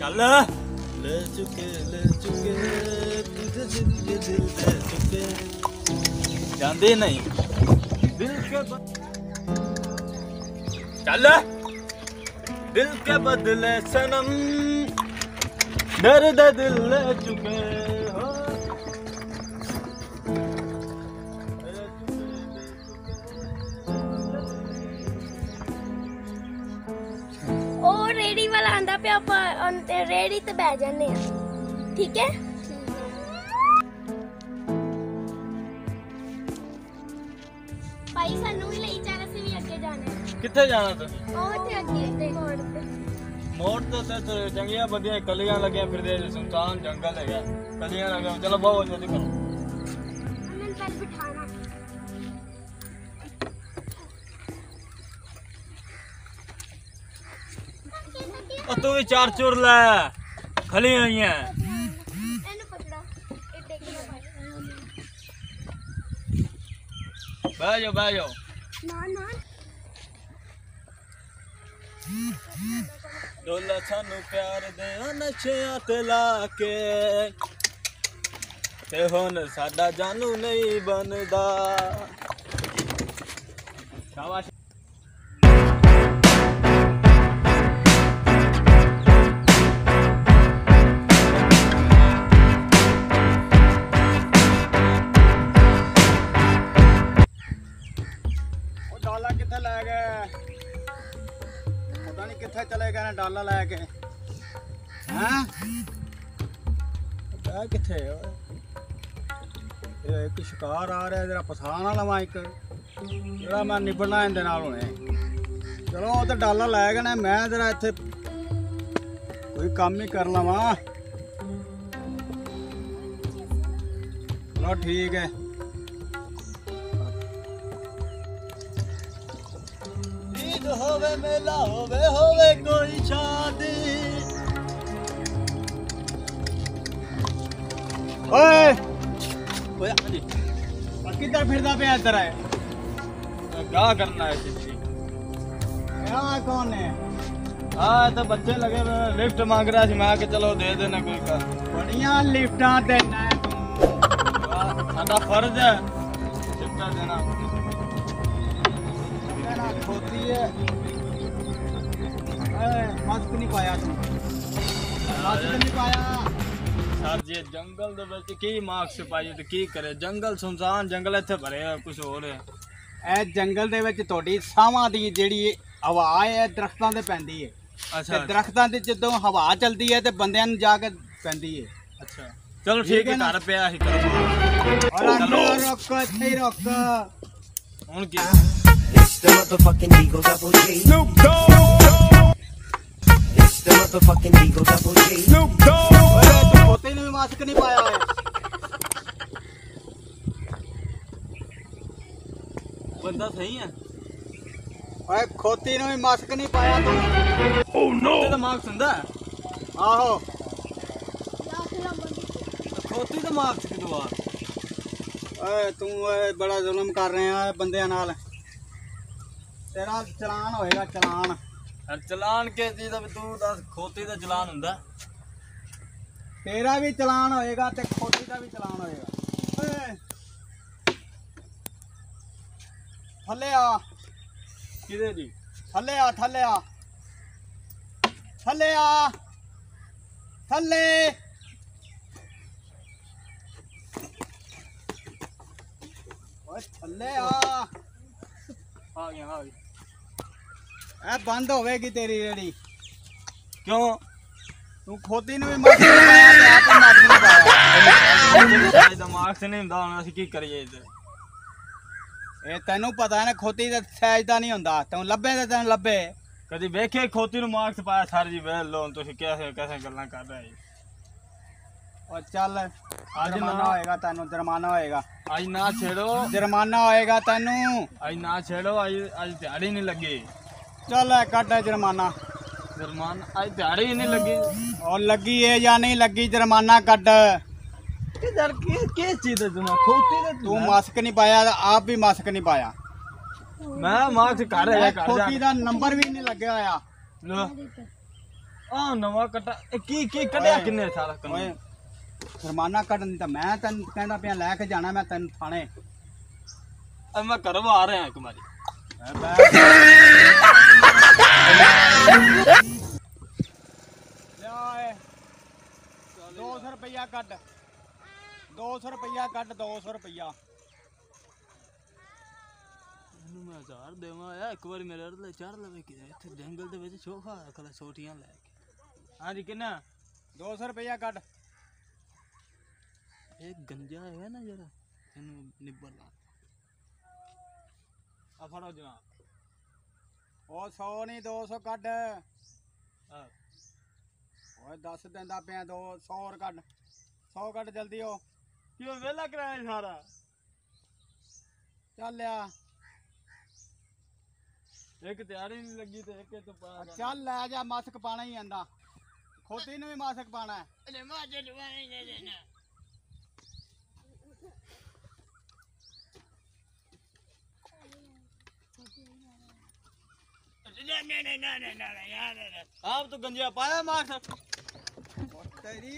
चल ले चुके तुझे दिल ये दिल दे चुके जानते नहीं दिल के चल दिल के बदले सनम दर्द दिल ले चुके हो रेडी वाला आंदा पे आप रेडी ते बैठ जाने हैं ठीक है भाई सानू भी ले चल ਅਸੀਂ ਵੀ ਅੱਗੇ ਜਾਣਾ ਹੈ ਕਿੱਥੇ ਜਾਣਾ ਤੁਸੀਂ ਉਹ ਤੇ ਅੱਗੇ ਤੇ ਮੋੜ ਤੇ ਚੰਗੀਆਂ ਵਧੀਆ ਕਲੀਆਂ ਲੱਗੀਆਂ ਫਿਰਦੇ ਸੁਨਸਾਨ ਜੰਗਲ ਹੈਗਾ ਕਲੀਆਂ ਲੱਗੀਆਂ ਚਲੋ ਬਹੁਤ ਜਲਦੀ ਕਰੋ ਅਮਨ ਪਹਿਲੇ ਬਿਠਾਣਾ ਉਹ ਤੂੰ ਵੀ ਚਾਰ ਚੁਰ ਲੈ ਖਲੀ ਹੋਈਆਂ ਇਹਨੂੰ ਪਕੜਾ ਇਹ ਦੇਖ ਲੈ ਭਾਈ ਬਹਿ ਜਾਓ ਨਾ ਨਾ ਡੋਲਾ ਸਾਨੂੰ ਪਿਆਰ ਦੇ ਨਸ਼ਿਆਂ ਤੇ ਲਾ ਕੇ ਤੇ ਹੁਣ ਸਾਡਾ ਜਾਨੂ ਨਹੀਂ ਬਣਦਾ ਸ਼ਾਬਾਸ਼ डाला किथे लै गए पता नहीं किथे चले गए डाला लैके हैं किथे एक शिकार आ रहा जरा पछाण लवा एक जरा मैं निबड़ना इंदे नाल हुणे चलो वो तो डाला लै गए ने मैं जरा इत्थे कोई काम ही कर लवा चलो ठीक है होवे मेला होवे कोई शादी ओए ओए आजी किधर फिरदा पे इधर है क्या करना है चिट्ठी यहाँ कौन है हाँ तो बच्चे लगे लिफ्ट मांग रहा थी मैं कि चलो दे देना कोई का बढ़िया लिफ्टा देना है तू साडा फर्ज है लिफ्ट देना खोती है मास्क नहीं पाया तू मास्क नहीं पाया सर जी जंगल दे विच की मास्क पाई ते की करे जंगल सुनसान जंगल इत्थे भरे कुछ होर है ਇਹ ਜੰਗਲ ਦੇ ਵਿੱਚ ਤੁਹਾਡੀ ਸਾਹਾਂ ਦੀ ਜਿਹੜੀ ਹਵਾ ਹੈ ਦਰਖਤਾਂ ਤੇ ਪੈਂਦੀ ਹੈ ਅੱਛਾ ਤੇ ਦਰਖਤਾਂ ਤੇ ਜਦੋਂ ਹਵਾ ਚੱਲਦੀ ਹੈ ਤੇ ਬੰਦਿਆਂ ਨੂੰ ਜਾ ਕੇ ਪੈਂਦੀ ਹੈ ਅੱਛਾ ਚਲੋ ਠੀਕ ਹੈ ਘਰ ਪਿਆ ਸੀ ਚਲੋ ਰੁਕ ਇੱਥੇ ਹੀ ਰੁਕ ਹੁਣ ਕੀ It's the motherfucking Eagle Double G. Snoop Dogg. It's the motherfucking Eagle Double G. Snoop Dogg. ਓਏ ਤੂੰ ਖੋਤੇ ਨੇ ਵੀ ਮਾਸਕ ਨਹੀਂ ਪਾਇਆ ਹੋਇਆ ਬੰਦਾ ਸਹੀ ਹੈ ਓਏ ਖੋਤੀ ਨੇ ਵੀ ਮਾਸਕ ਨਹੀਂ ਪਾਇਆ ਤੂੰ ਓ ਨੋ ਤੇ ਮਾਸਕ ਹੁੰਦਾ ਆਹੋ ਖੋਤੀ ਦਾ ਮਾਸਕ ਕਿਦੋਂ ਆ ਓਏ ਤੂੰ ਓਏ ਬੜਾ ਜ਼ੁਲਮ ਕਰ ਰਿਹਾ ਬੰਦਿਆਂ ਨਾਲ तेरा चलान होएगा चलान चलान के चीज दा तू दस खोती दा चलान हुंदा तेरा भी चलान होएगा ते खोती दा भी चलान होएगा थल्ले आ किदे जी थल्ले आ थल्ले आ थल्ले आ थल्ले ओए थल्ले आ गया ए बंद होवेगी तेरी रेडी क्यों तू खोती ने भी मास्क नहीं पाया ते आप भी मास्क नहीं पाया मास्क नहीं हुंदा हुण असि की करिए इधर ਇਹ ਤੈਨੂੰ ਪਤਾ ਹੈ ਨਾ ਖੋਤੀ ਦਾ ਸਾਈਜ਼ ਦਾ ਨਹੀਂ ਹੁੰਦਾ ਤੈਨੂੰ ਲੱਭੇ ਤੇ ਤੈਨੂੰ ਲੱਭੇ ਕਦੀ ਵੇਖੇ ਖੋਤੀ ਨੂੰ ਮਾਸਕ ਪਾਇਆ ਸਰ ਜੀ ਵੇਖ ਲੋ ਤੁਸੀਂ ਕਿਵੇਂ ਗੱਲਾਂ ਕਰ ਰਹੇ ਉਹ ਚੱਲ ਅੱਜ ਜੁਰਮਾਨਾ ਨਾ ਹੋਏਗਾ ਤੈਨੂੰ ਜੁਰਮਾਨਾ ਹੋਏਗਾ ਅੱਜ ਨਾ ਛੇੜੋ ਜੁਰਮਾਨਾ ਹੋਏਗਾ ਤੈਨੂੰ ਅੱਜ ਨਾ ਛੇੜੋ ਅੱਜ ਦਿਹਾੜੀ ਨਹੀਂ ਲੱਗੀ ਚੱਲ ਇਹ ਕੱਢ ਜੁਰਮਾਨਾ ਜੁਰਮਾਨਾ ਅੱਜ ਦਿਹਾੜੀ ਨਹੀਂ ਲੱਗੀ ਉਹ ਲੱਗੀ ਹੈ ਜਾਂ ਨਹੀਂ ਲੱਗੀ ਜੁਰਮਾਨਾ ਕੱਢ कि यार किस चीज है तुम खोती ने तू मास्क नहीं पाया आप भी मास्क नहीं पाया मैं मास्क कर रहा कर खोती का नंबर भी नहीं लगे होया लो ਆ ਨਵਾਂ ਕਟਾ ਕੀ ਕੀ ਕੱਢਿਆ ਕਿੰਨੇ ਸਾਰਾ ਓਏ ਕੰਨ ਜੁਰਮਾਨਾ ਕੱਢਣ ਦੀ ਤਾਂ ਮੈਂ ਤੈਨੂੰ ਕਹਿੰਦਾ ਪਿਆ ਲੈ ਕੇ ਜਾਣਾ ਮੈਂ ਤੈਨੂੰ ਥਾਣੇ ਮੈਂ ਘਰੋਂ ਆ ਰਿਹਾ ਇੱਕ ਵਾਰੀ ਮੈਂ ਬੈਠ ਲਿਆ ਏ 200 ਰੁਪਇਆ ਕੱਢ 200 ਰੁਪਇਆ ਕੱਢ 200 ਰੁਪਇਆ ਇਹਨੂੰ ਮੈਂ 1000 ਦੇਵਾਂ ਆ ਇੱਕ ਵਾਰੀ ਮੇਰੇ ਅਰਲੇ ਚੜ ਲਵੇ ਕਿ ਇੱਥੇ ਜੰਗਲ ਦੇ ਵਿੱਚ ਸੋਫਾ ਰੱਖਲਾ ਛੋਟੀਆਂ ਲੈ ਕੇ ਹਾਂਜੀ ਕਿੰਨਾ 200 ਰੁਪਇਆ ਕੱਢ ਇਹ ਗੰਜਾ ਹੈ ਨਾ ਜਿਹੜਾ ਇਹਨੂੰ ਨਿਬੜ ਲਾ ਆ ਫੜੋ ਜਨਾਬ ਉਹ 100 ਨਹੀਂ 200 ਕੱਢ ਆ ਓਏ ਦੱਸ ਦਿੰਦਾ ਪਿਆ 200 ਕੱਢ 100 ਕੱਢ ਜਲਦੀ ਹੋ ਕਿਉਂ ਵੇਲਾ ਕਰਾਇਆ ਸਾਰਾ ਚੱਲ ਆ ਇੱਕ ਤਿਆਰੀ ਨਹੀਂ ਲੱਗੀ ਤੇ ਇੱਕ ਤੋਂ ਪਾ ਚੱਲ ਲੈ ਜਾ ਮਾਸਕ ਪਾਣਾ ਹੀ ਆਂਦਾ ਖੋਤੀ ਨੂੰ ਵੀ ਮਾਸਕ ਪਾਣਾ ਹੈ ਅਰੇ ਮਾਜੇ ਜਵਾਨੀ ਦੇ ਦੇਣਾ नहीं यार आप तो गंजिया पाया मार तेरी